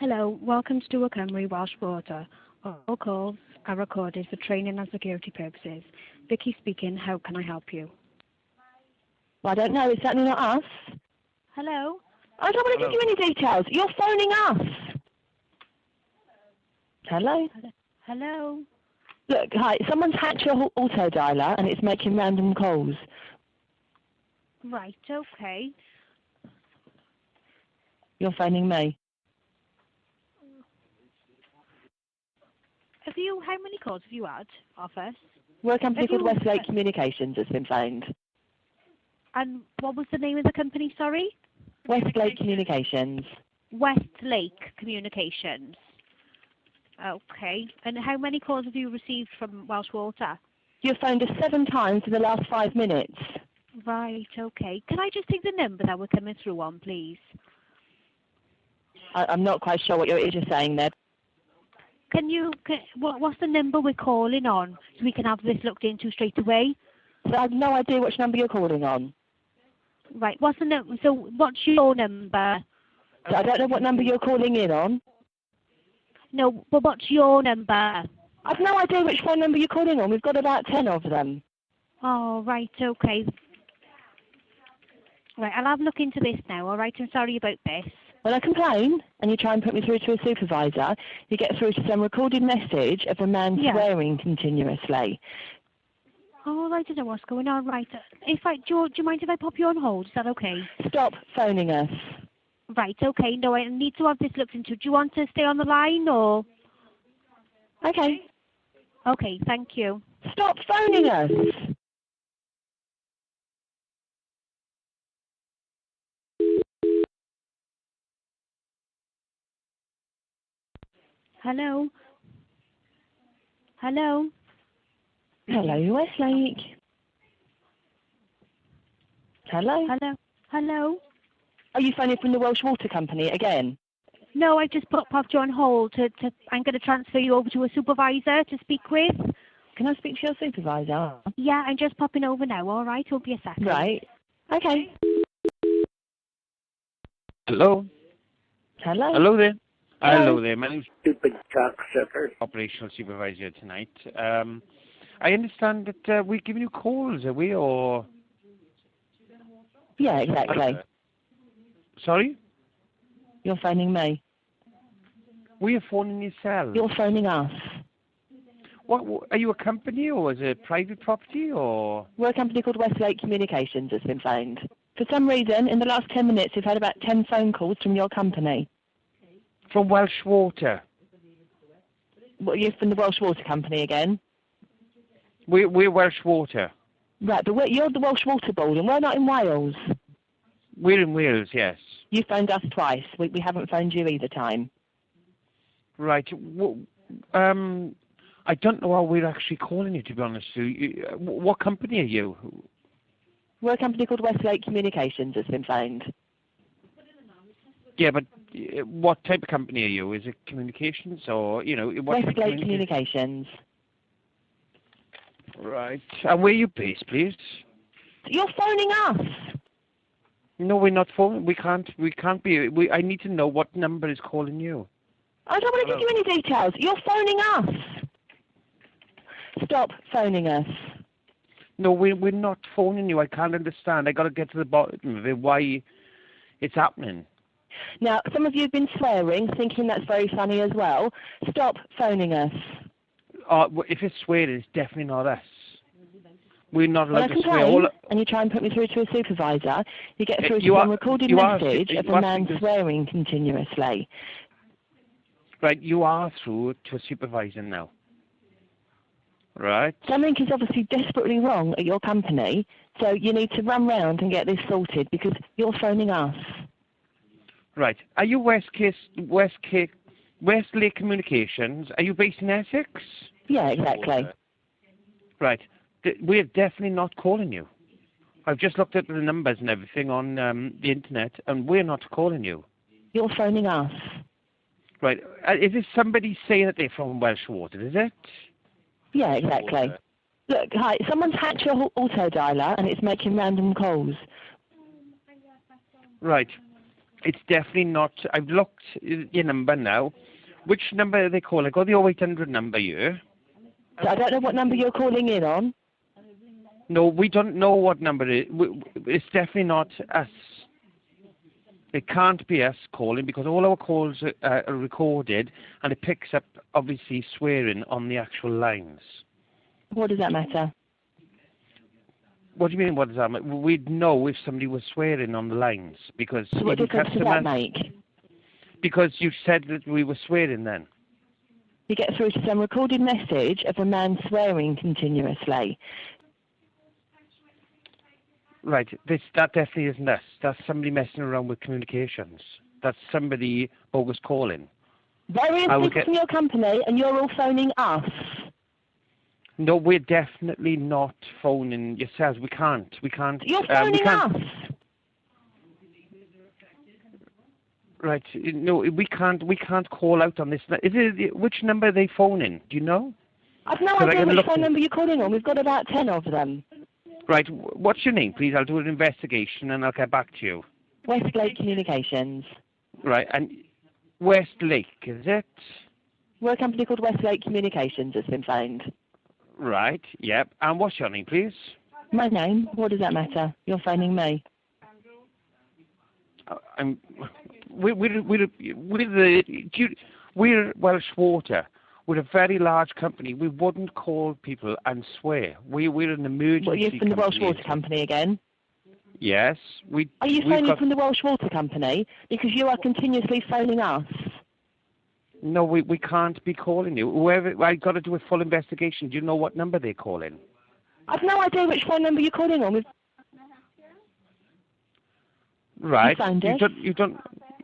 Hello, welcome to Cymru Welsh Water. All calls are recorded for training and security purposes. Vicky speaking, how can I help you? Well, I don't know, it's certainly not us. Hello? I don't want to give you any details. You're phoning us. Hello? Hello? Look, hi, someone's hacked your auto dialer and it's making random calls. Right, okay. You're phoning me. How many calls have you had off us? We're a company called Westlake Communications that's been phoned. And what was the name of the company, sorry? Westlake Communications. Westlake Communications. Okay. And how many calls have you received from Welsh Water? You've phoned us 7 times in the last 5 minutes. Right, okay. Can I just take the number that we're coming through on, please? I'm not quite sure what you're saying there. What's the number we're calling on so we can have this looked into straight away? So I have no idea which number you're calling on. Right, what's the number? So what's your number? So I don't know what number you're calling in on. No, but what's your number? I've no idea which phone number you're calling on. We've got about 10 of them. Oh, right, okay. Right, I'll have a look into this now, all right? I'm sorry about this. When I complain and you try and put me through to a supervisor, you get through to some recorded message of a man swearing continuously. Oh, I don't know what's going on. Right, do you mind if I pop you on hold? Is that okay? Stop phoning us. Right, okay. No, I need to have this looked into. Do you want to stay on the line or? Okay. Okay, thank you. Stop phoning us. Hello? Hello? Hello, Westlake. Hello? Hello? Hello? Are you phoning from the Welsh Water Company again? No, I just popped you on hold. I'm going to transfer you over to a supervisor to speak with. Can I speak to your supervisor? Yeah, I'm just popping over now, all right? It'll be a second. Right. Okay. Hello? Hello? Hello there. Hello. Hello there. My name's Stupid cocksucker. Operational Supervisor tonight. I understand that we're giving you calls, are we, or... Yeah, exactly. Sorry? You're phoning me. We're phoning yourself. You're phoning us. What, are you a company, or is it private property, or...? We're a company called Westlake Communications that's been phoned. For some reason, in the last 10 minutes, we've had about 10 phone calls from your company. From Welsh Water. What, you're from the Welsh Water Company again? We're Welsh Water. Right, but you're the Welsh Water Board, and we're not in Wales. We're in Wales, yes. You phoned us twice. We haven't phoned you either time. Right. I don't know how we're actually calling you, to be honest with you. What company are you? We're a company called Westlake Communications that's been phoned. Yeah, but what type of company are you? Is it communications or, you know... Westlake Communications. Right. And where are you based, please? You're phoning us. No, we're not phoning. We can't be... I need to know what number is calling you. I don't want to give you any details. You're phoning us. Stop phoning us. No, we're not phoning you. I can't understand. I got to get to the bottom of it, why it's happening. Now, some of you have been swearing, thinking that's very funny as well. Stop phoning us. If it's swearing, it's definitely not us. We're not allowed to swear. And you try and put me through to a supervisor, you get through to some recorded message of a man swearing continuously. Right, you are through to a supervisor now. Right. Something is obviously desperately wrong at your company, so you need to run round and get this sorted because you're phoning us. Right. Are you Westlake Communications? Are you based in Essex? Yeah, exactly. Right. We're definitely not calling you. I've just looked at the numbers and everything on the internet, and we're not calling you. You're phoning us. Right. Is this somebody saying that they're from Welsh Water, is it? Yeah, exactly. Look, hi, someone's hacked your auto dialer and it's making random calls. Right. It's definitely not. I've looked at your number now. Which number are they calling? I got the 0800 number here. So I don't know what number you're calling in on. No, we don't know what number it is. It's definitely not us. It can't be us calling because all our calls are recorded and it picks up, obviously, swearing on the actual lines. What does that matter? What do you mean, what does that matter? We'd know if somebody was swearing on the lines because... So what difference does that make? Because you said that we were swearing then. You get through to some recorded message of a man swearing continuously. Right, that definitely isn't us. That's somebody messing around with communications. That's somebody bogus calling. There is people from your company and you're all phoning us. No, we're definitely not phoning yourselves. We can't. You're phoning us. Right. No, we can't call out on this. Which number are they phoning? Do you know? I've no idea which phone number you're calling on. We've got about 10 of them. Right. What's your name, please? I'll do an investigation and I'll get back to you. Westlake Communications. Right. And Westlake, is it? We're a company called Westlake Communications that's been phoned. Right. Yep. And what's your name, please? My name? What does that matter? You're phoning me. We're Welsh Water. We're a very large company. We wouldn't call people and swear. We're an emergency company. Well, you're from the Welsh Water Company again? Yes. Are you phoning from the Welsh Water Company? Because you are continuously phoning us. No, we can't be calling you. I've got to do a full investigation. Do you know what number they're calling? I've no idea which phone number you're calling on. Right. You don't.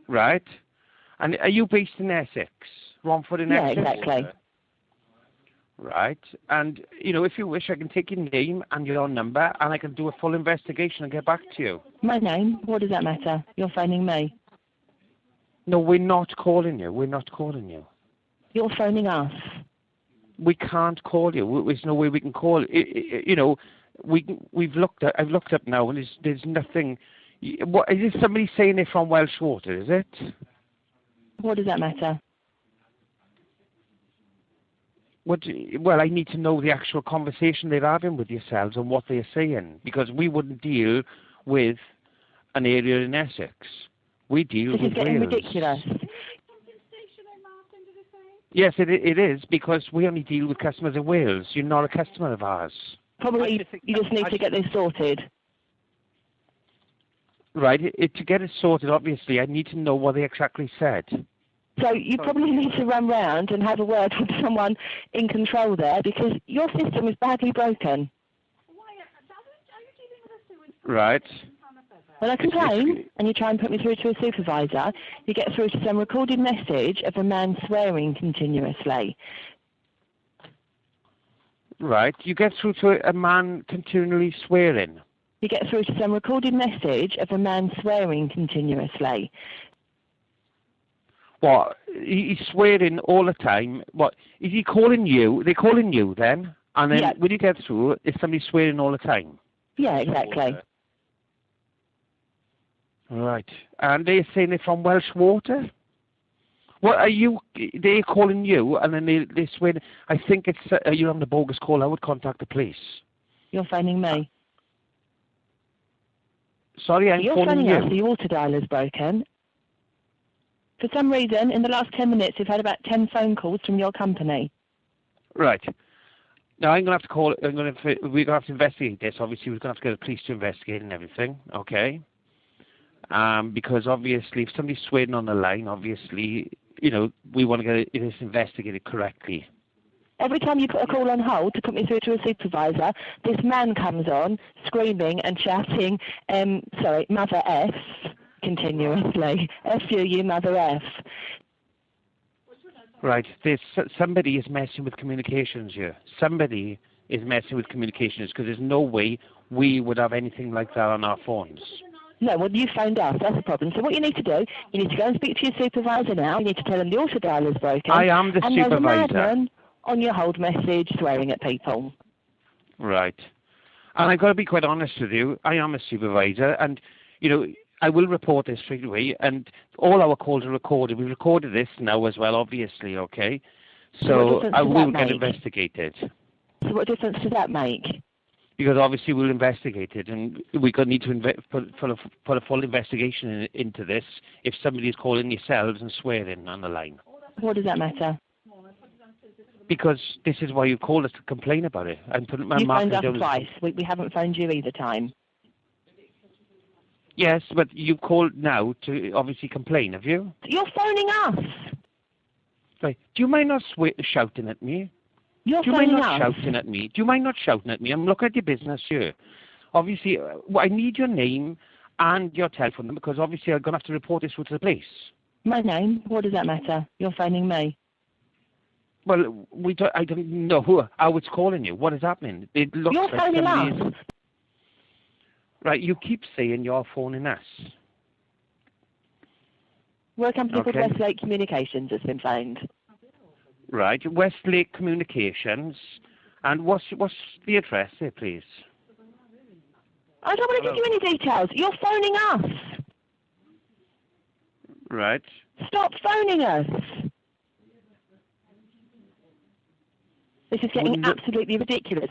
Right. And are you based in Essex? Romford in Essex? Yeah, exactly. Right. And, if you wish, I can take your name and your number and I can do a full investigation and get back to you. My name? What does that matter? You're phoning me. No, we're not calling you. We're not calling you. You're phoning us. We can't call you. There's no way we can call. I've looked up now, and there's nothing. What is this? Somebody saying they're from Welsh Water? Is it? What does that matter? Well, I need to know the actual conversation they're having with yourselves and what they're saying, because we wouldn't deal with an area in Essex. We deal with Wales. This is getting ridiculous. Yes, it is, because we only deal with customers in Wales. You're not a customer of ours. Probably you just need to get this sorted. Right. To get it sorted, obviously, I need to know what they exactly said. So you probably need to run round and have a word with someone in control there, because your system is badly broken. Right. When I complain and you try and put me through to a supervisor, you get through to some recorded message of a man swearing continuously. Right. You get through to a man continually swearing. You get through to some recorded message of a man swearing continuously. What? He's swearing all the time. What? Is he calling you? They're calling you then? And then when you get through, is somebody swearing all the time? Yeah, exactly. Right. And they're saying they're from Welsh Water? What are you? They're calling you, and then they swear. I think it's you're on the bogus call. I would contact the police. You're phoning me. Sorry, I'm calling you. You're phoning us. The auto dialer's broken. For some reason, in the last 10 minutes, we've had about 10 phone calls from your company. Right. Now I'm going to have to call. We're going to have to investigate this. Obviously, we're going to have to get the police to investigate and everything. Okay. Because obviously, if somebody's swearing on the line, obviously, we want to get this investigated correctly. Every time you put a call on hold to put me through to a supervisor, this man comes on screaming and shouting, Mother F, continuously. F you, Mother F. Right. Somebody is messing with communications here. Somebody is messing with communications, because there's no way we would have anything like that on our phones. No, well, you phoned us. That's the problem. So what you need to do, you need to go and speak to your supervisor now. You need to tell them the auto dialer's broken. I am the supervisor. And there's a madman on your hold message swearing at people. Right. And I've got to be quite honest with you. I am a supervisor, and, I will report this straight away, and all our calls are recorded. We've recorded this now as well, obviously, okay? So I will get investigated. So what difference does that make? Because obviously we'll investigate it, and we're going to need to put a full investigation into this if somebody is calling yourselves and swearing on the line. What does that matter? Because this is why you called us to complain about it. And put my you phoned us twice. We haven't phoned you either time. Yes, but you called now to obviously complain, have you? You're phoning us. Right. Do you mind not shouting at me? You're Do you mind phoning not us. shouting at me? Do you mind not shouting at me? I'm looking at your business here. Obviously, I need your name and your telephone number because obviously I'm going to have to report this to the police. My name? What does that matter? You're phoning me. Well, I don't know how it's calling you. What is happening? It looks You're like phoning somebody us. is... Right, you keep saying you're phoning us. We're a company called Westlake Communications that's been phoned. Right, Westlake Communications. And what's the address there, please? I don't want to give you any details. You're phoning us. Right. Stop phoning us. This is getting absolutely ridiculous.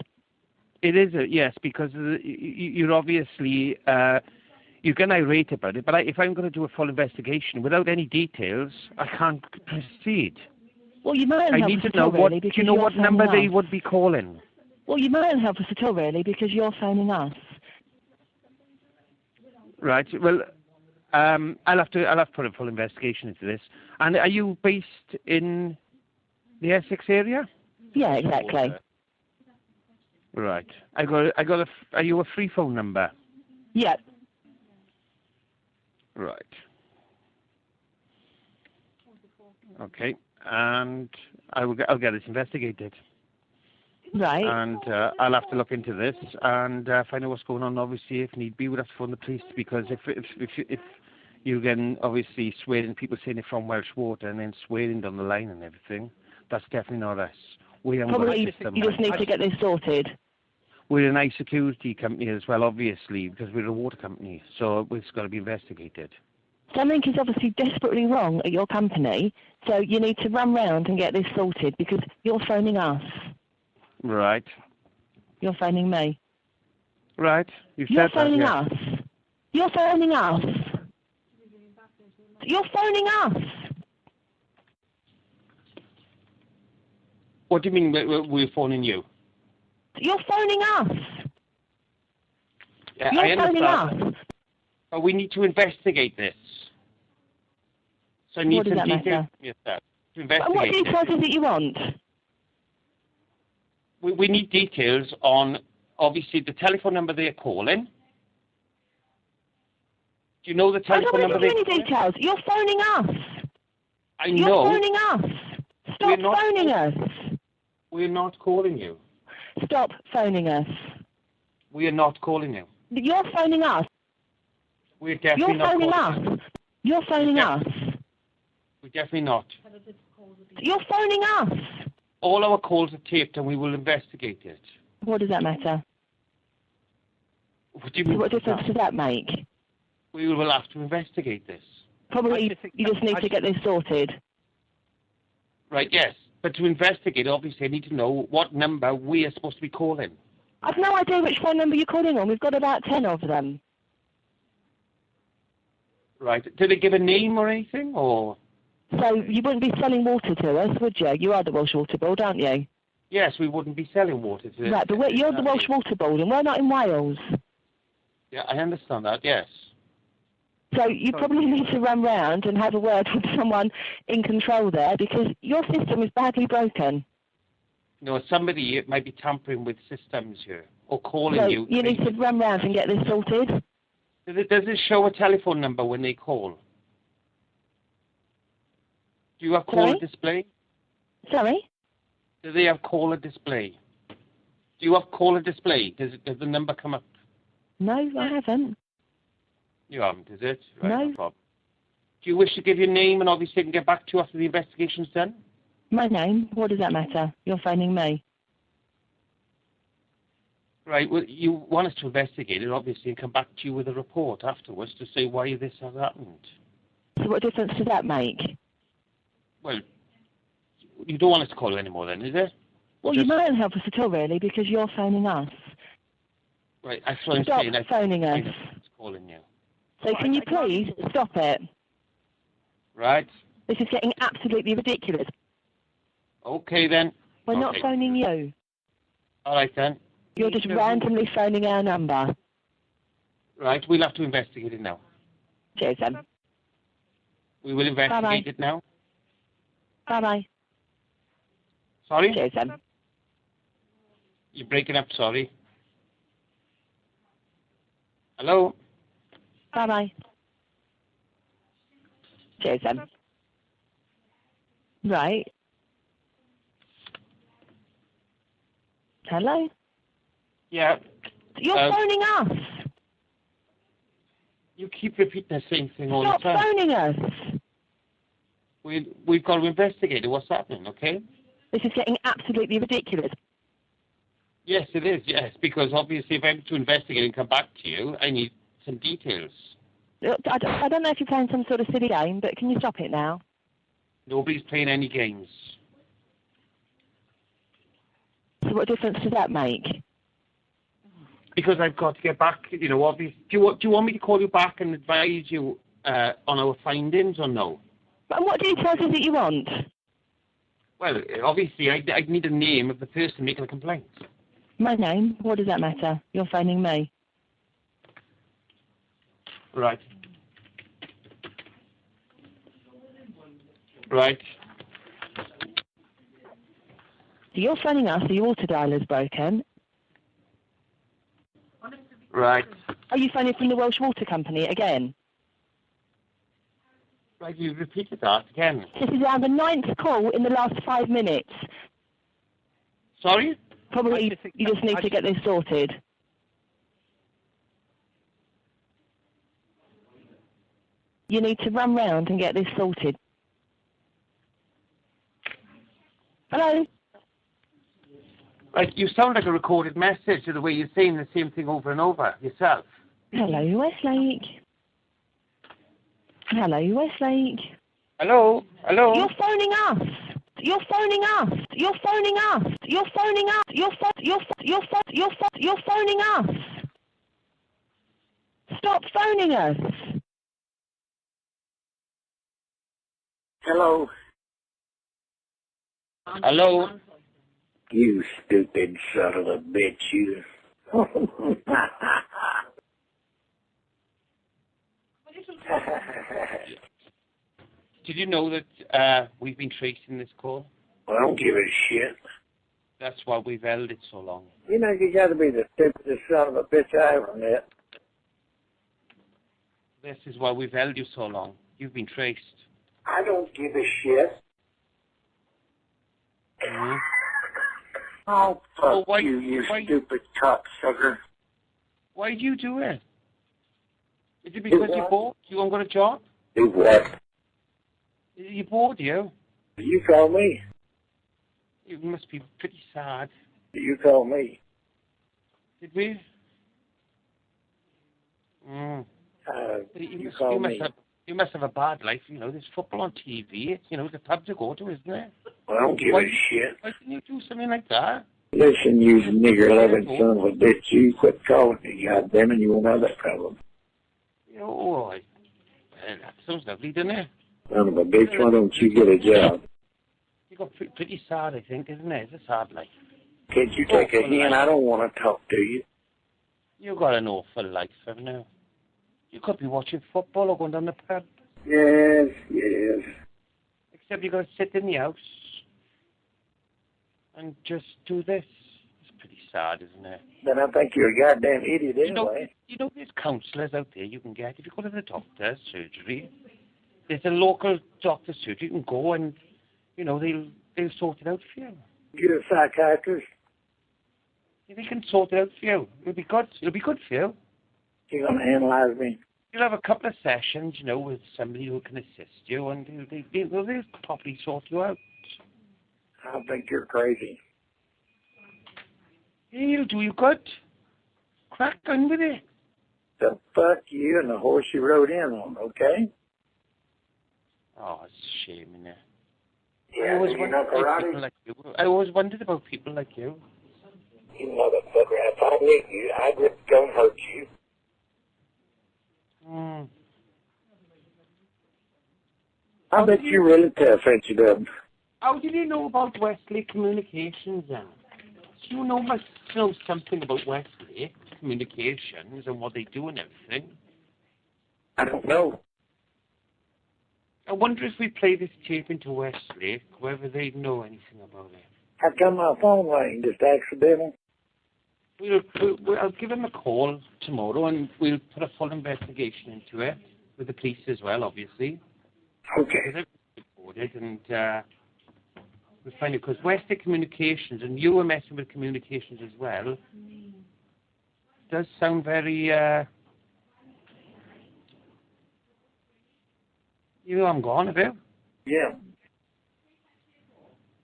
It is, yes, because you're obviously, you're getting irate about it, but if I'm going to do a full investigation without any details, I can't proceed. Well, you might I need to know what, do you know what number they would be calling? Well, you mightn't help us at all, really, because you're phoning us. Right, well, I'll have to put a full investigation into this. And are you based in the Essex area? Yeah, exactly. Right. Are you a free phone number? Yep. Right. Okay. And I'll get this investigated. Right. And I'll have to look into this and find out what's going on. Obviously, if need be, we'll have to phone the police because if you're getting obviously swearing, people saying they're from Welsh Water and then swearing down the line and everything, that's definitely not us. We haven't got a system. You just need to get this sorted. We're an high security company as well, obviously, because we're a water company, so it's got to be investigated. Something is obviously desperately wrong at your company, so you need to run round and get this sorted because you're phoning us. Right. You're phoning me. Right. You're phoning us. You're phoning us. You're phoning us. What do you mean we're phoning you? You're phoning us. Yeah, You're phoning us. But we need to investigate this. So I need some details from yourself to investigate. What details is it you want? We need details on, obviously, the telephone number they're calling. Do you know the telephone number they're calling? I don't want to give you any details. You're phoning us. I know. You're phoning us. Stop phoning us. We're not calling you. Stop phoning us. We are not calling you. You're phoning us. We're definitely not calling you. You're phoning us. We're definitely not. You're phoning us. All our calls are taped and we will investigate it. What does that matter? What do you mean? What difference does that make? We will have to investigate this. Probably you just need to get this sorted. Right, yes. But to investigate, obviously, I need to know what number we are supposed to be calling. I've no idea which phone number you're calling on. We've got about 10 of them. Right. Did they give a name or anything, or...? So you wouldn't be selling water to us, would you? You are the Welsh Water Board, aren't you? Yes, we wouldn't be selling water to us. Right, but you're the Welsh Water Board, and we're not in Wales. Yeah, I understand that, yes. So you probably need to run round and have a word with someone in control there, because your system is badly broken. No, somebody might be tampering with systems here, or calling you. You need to run round and get this sorted. Does it show a telephone number when they call? Do you have caller display? Sorry? Do they have caller display? Do you have caller display? Does the number come up? No, I haven't. You haven't, is it? Right, no. No problem. Do you wish to give your name and obviously I can get back to you after the investigation's done? My name? What does that matter? You're phoning me. Right, well, you want us to investigate it, obviously, and come back to you with a report afterwards to say why this has happened. So what difference does that make? Well, you don't want us to call you anymore then, is it? Well, you mightn't help us at all, really, because you're phoning us. Right, that's what I'm Stop saying. phoning us. I'm calling you. So can you please stop it? Right. This is getting absolutely ridiculous. Okay, then. We're not phoning you. All right, then. You're just randomly phoning our number. Right, we'll have to investigate it now. Cheers, then. We will investigate it now. Bye-bye. Sorry? Cheers, then. You're breaking up, sorry. Hello? Bye-bye. Cheers, then. Right. Hello? Yeah. You're phoning us. You keep repeating the same thing all the time. Stop phoning us. We've got to investigate it. What's happening, okay? This is getting absolutely ridiculous. Yes, it is, yes, because obviously if I'm to investigate and come back to you, I need some details. I don't know if you're playing some sort of silly game, but can you stop it now? Nobody's playing any games. So what difference does that make? Because I've got to get back, you know, obviously. Do you want me to call you back and advise you on our findings or no? And what details is it you want? Well, obviously, I need a name of the person making a complaint. My name? What does that matter? You're phoning me. Right. Right. So you're phoning us, so your auto dialer's broken. Right. Are you phoning from the Welsh Water Company again? Right, you repeated that again. This is our 9th call in the last 5 minutes. Sorry? Probably you just need to get this sorted. You need to run round and get this sorted. Hello? Right, you sound like a recorded message to the way you're saying the same thing over and over yourself. Hello, Westlake. Hello, Westlake. Hello? Hello? You're phoning us. You're phoning us. You're phoning us. You're phoning us. You're phoning us. Stop phoning us. Hello. Hello? You stupid son of a bitch, you. Did you know that we've been tracing this call? I don't give a shit. That's why we've held it so long. You know, you gotta be the stupidest son of a bitch I ever met. This is why we've held you so long. You've been traced. I don't give a shit. Mm-hmm. Oh, fuck why, you stupid cocksucker. Why did you do it? Is it because you're bored? You haven't got a job? Do what? You bored, you? You call me. You must be pretty sad. You call me. Did we? Mm. You call me. You must have a bad life, you know. There's football on TV. It's, you know, the pub to go to, isn't it? I don't give a shit. Why didn't you do something like that? Listen, you nigger-loving son of a bitch. You quit calling me, goddammit. You won't have that problem. Oh, that sounds lovely, doesn't it? Son of a bitch, why don't you get a job? You got pretty sad, I think, isn't it? It's a sad life. Can't you take a hand? I don't want to talk to you. You got an awful life, haven't you? You could be watching football or going down the pub. Yes, yes. Except you got to sit in the house and just do this. It's pretty sad, isn't it? Then I think you're a goddamn idiot anyway. You know there's counsellors out there you can get. If you go to the doctor, surgery, there's a local doctor's surgery. You can go and, you know, they'll sort it out for you. Get a psychiatrist. They can sort it out for you. It'll be good. It'll be good for you. You're going to analyze me. You'll have a couple of sessions, you know, with somebody who can assist you, and they'll properly sort you out. I think you're crazy. He'll do you good. crack on with it. So fuck you and the horse you rode in on, okay? Oh, it's a shame, isn't it? Yeah, I always wondered about people like you. You motherfucker, if I knew you, I'd go and hurt you. Hmm. I bet you're really tough, ain't you, Dub? How did you know about Westlake Communications then? Do you must know something about Westlake Communications and what they do and everything? I don't know. I wonder if we play this tape into Westlake, whether they'd know anything about it. How come my phone rang just accidental? I'll give him a call tomorrow and we'll put a full investigation into it with the police as well, obviously. Okay. Recorded and we'll find it because Westlake Communications, and you were messing with communications as well, does sound very, you know I'm gone about. Yeah.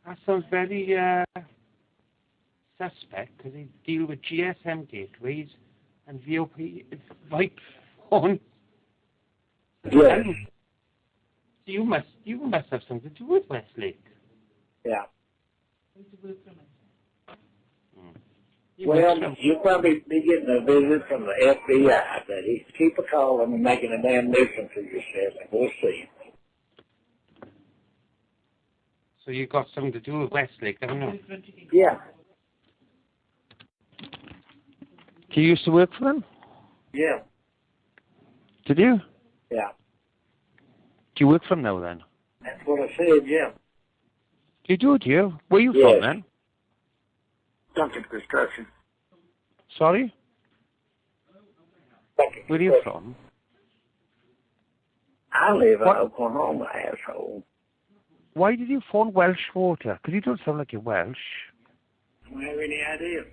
That sounds very suspect because they deal with GSM gateways and VoIP phone. Yes. So you must have something to do with Westlake. Yeah. Well, you'll probably be getting a visit from the FBI, buddy. Keep a calling and making a damn nuisance of yourself, and we'll see. so you got something to do with Westlake, haven't you? Yeah. Do you used to work for them? Yeah. Did you? Yeah. Do you work for them now then? That's what I said, yeah. You do, do you? Where are you Yes. from then? Duncan Construction. Sorry? Duncan Where are you Construction. from? I live in What? Oklahoma, asshole. Why did you phone Welsh Water? Because you don't sound like you're Welsh. I don't have any idea.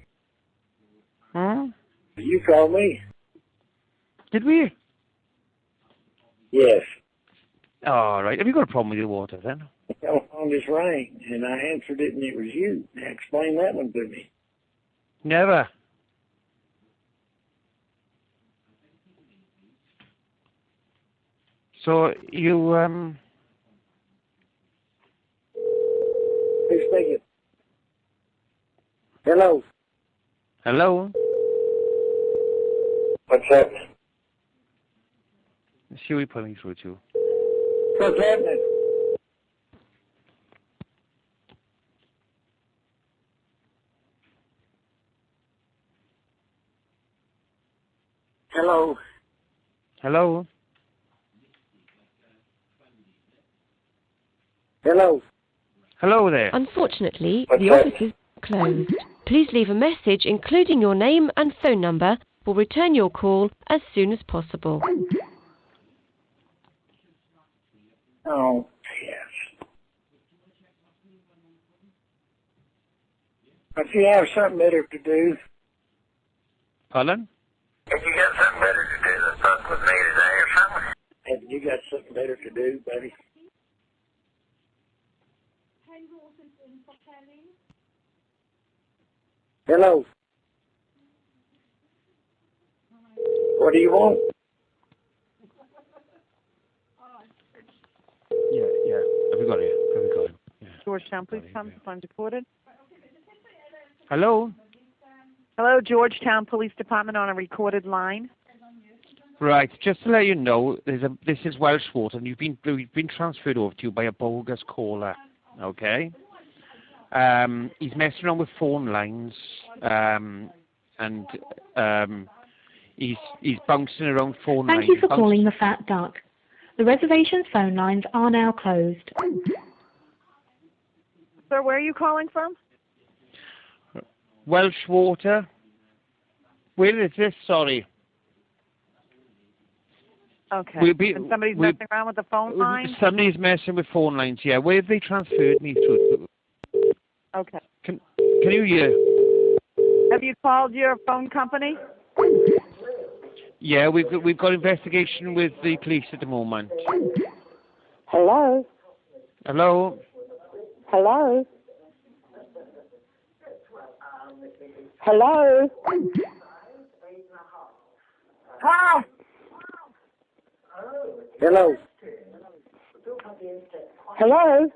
Hmm? You called me? Did we? Yes. All right. Have you got a problem with your water then? On this rang, and I answered it, and it was you. Now explain that one to me. Never. So you Who's speaking? Hello. hello? What's happening? See who we putting through to. What's happening? Hello. Hello? Hello. Hello there. Unfortunately, What's the that? office is closed. Please leave a message including your name and phone number. We'll return your call as soon as possible. Oh, yes. But you have something better to do. Pardon? Have you got something better to do than fuck with me today or something? Have you got something better to do, buddy? Hello. What do you want? Yeah. Have we got it? Have we got it? Yeah. Georgetown Police Department, phone recorded. Hello? Hello, Georgetown Police Department on a recorded line. Right, just to let you know, this is Welsh Water, and we've been transferred over to you by a bogus caller, okay? He's messing around with phone lines, and he's bouncing around phone lines. Thank you for calling the Fat Duck. The reservation's phone lines are now closed. Sir, where are you calling from? Welsh Water? Where is this? Sorry. Okay. And somebody's messing around with the phone line? Somebody's messing with phone lines, yeah. Where have they transferred me through? Okay. Can you hear? Have you called your phone company? Yeah, we've got investigation with the police at the moment. Hello? Hello? Hello? Hello? Hi. Hello. Hello.